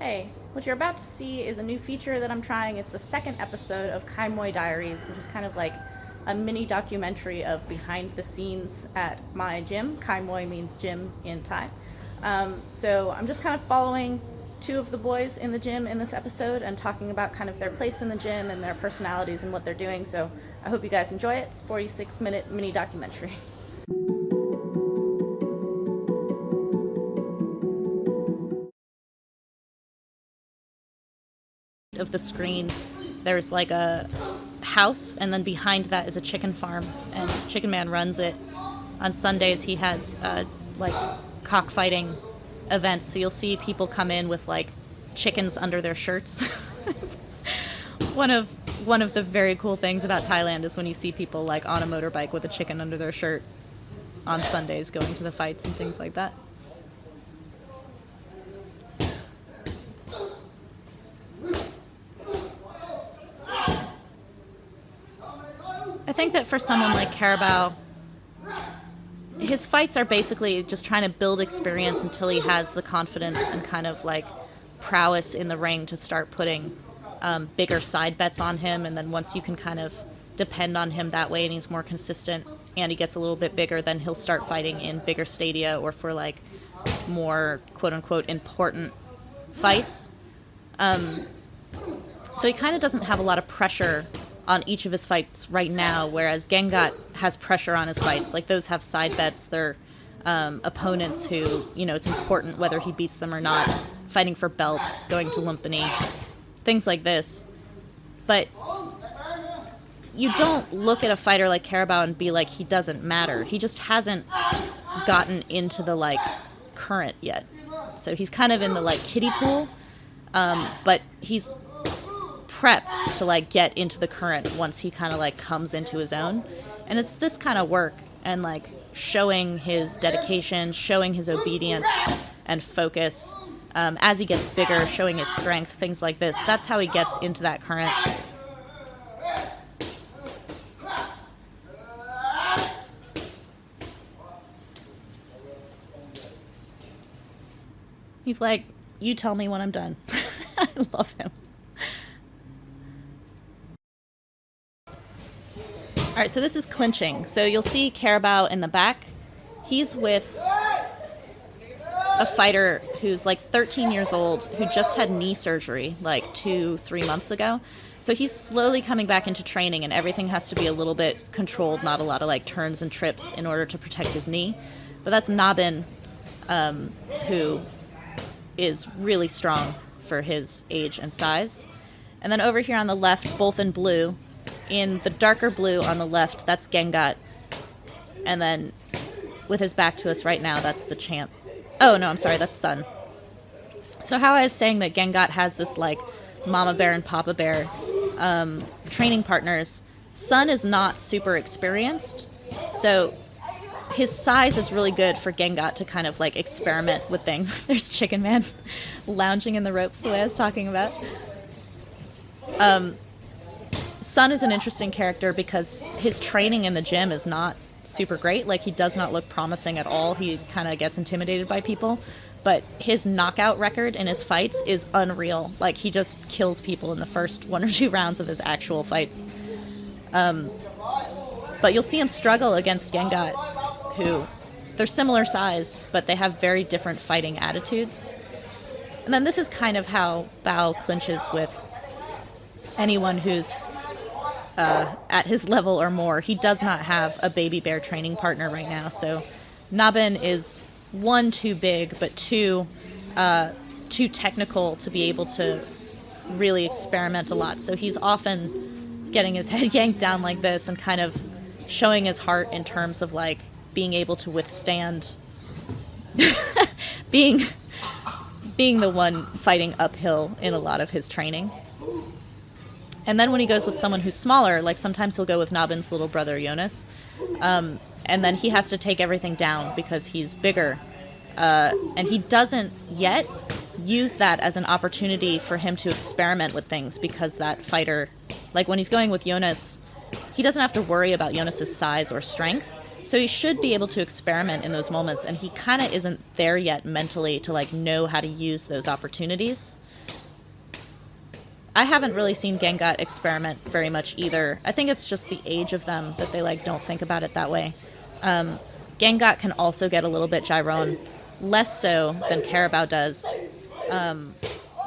Hey, what you're about to see is a new feature that I'm trying. It's the second episode of Kaimuay Diaries, which is kind of like a mini documentary of behind the scenes at my gym. Kaimuay means gym in Thai. So I'm just kind of following two of the boys in the gym in this episode and talking about kind of their place in the gym and their personalities and what they're doing. So I hope you guys enjoy it. It's a 46-minute mini documentary. Of the screen, there's like a house, and then behind that is a chicken farm, and Chicken Man runs it. On Sundays he has like cockfighting events, so you'll see people come in with like chickens under their shirts. one of the very cool things about Thailand is when you see people like on a motorbike with a chicken under their shirt on Sundays going to the fights and things like that. I think that for someone like Carabao, his fights are basically just trying to build experience until he has the confidence and kind of like prowess in the ring to start putting bigger side bets on him. And then once you can kind of depend on him that way and he's more consistent and he gets a little bit bigger, then he'll start fighting in bigger stadia or for like more quote unquote important fights. So he kind of doesn't have a lot of pressure on each of his fights right now, whereas Gengat has pressure on his fights. Like, those have side bets. They're opponents who, you know, it's important whether he beats them or not, fighting for belts, going to Lumpini, things like this. But you don't look at a fighter like Carabao and be like, he doesn't matter. He just hasn't gotten into the, like, current yet. So he's kind of in the, like, kiddie pool, but he's prepped to like get into the current once he kind of like comes into his own. And it's this kind of work and like showing his dedication, showing his obedience and focus as he gets bigger, showing his strength, things like this. That's how he gets into that current. He's like, you tell me when I'm done. I love him. All right, so this is Clinching. So you'll see Carabao in the back. He's with a fighter who's like 13 years old, who just had knee surgery like 2-3 months ago. So he's slowly coming back into training, and everything has to be a little bit controlled, not a lot of like turns and trips in order to protect his knee. But that's Nabin, who is really strong for his age and size. And then over here on the left, both in blue, in the darker blue on the left, that's Gengat. And then with his back to us right now, that's the champ. Oh, no, I'm sorry, that's Sun. So how I was saying that Gengat has this, like, Mama Bear and Papa Bear training partners, Sun is not super experienced. So his size is really good for Gengat to kind of, like, experiment with things. There's Chicken Man lounging in the ropes, the way I was talking about. Sun is an interesting character because his training in the gym is not super great. Like, he does not look promising at all. He kind of gets intimidated by people. But his knockout record in his fights is unreal. Like, he just kills people in the first 1 or 2 rounds of his actual fights. But you'll see him struggle against Gengat, who, they're similar size, but they have very different fighting attitudes. And then this is kind of how Bao clinches with anyone who's at his level or more. He does not have a baby bear training partner right now, so Nabin is 1, too big, but 2, too technical to be able to really experiment a lot. So he's often getting his head yanked down like this and kind of showing his heart in terms of like being able to withstand being the one fighting uphill in a lot of his training. And then when he goes with someone who's smaller, like sometimes he'll go with Nabin's little brother, Jonas, and then he has to take everything down because he's bigger. And he doesn't yet use that as an opportunity for him to experiment with things because that fighter, like when he's going with Jonas, he doesn't have to worry about Jonas's size or strength. So he should be able to experiment in those moments, and he kind of isn't there yet mentally to like know how to use those opportunities. I haven't really seen Gengat experiment very much either. I think it's just the age of them that they like don't think about it that way. Gengat can also get a little bit gyron, less so than Carabao does.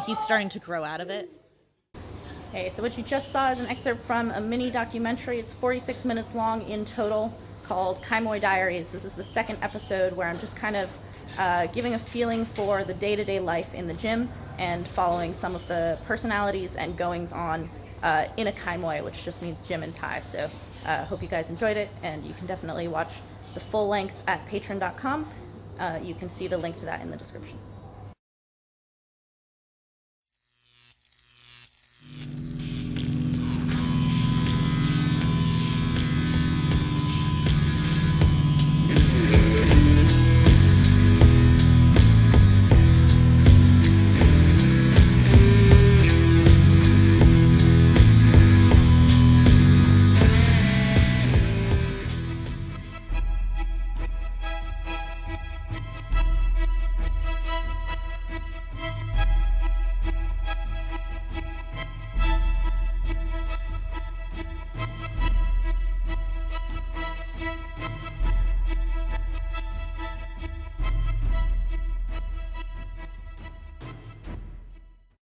He's starting to grow out of it. Okay, so what you just saw is an excerpt from a mini documentary. It's 46 minutes long in total, called Kaimuay Diaries. This is the second episode where I'm just kind of giving a feeling for the day-to-day life in the gym and following some of the personalities and goings-on in a Kaimuay, which just means gym and Thai. So hope you guys enjoyed it, and you can definitely watch the full length at patreon.com. You can see the link to that in the description.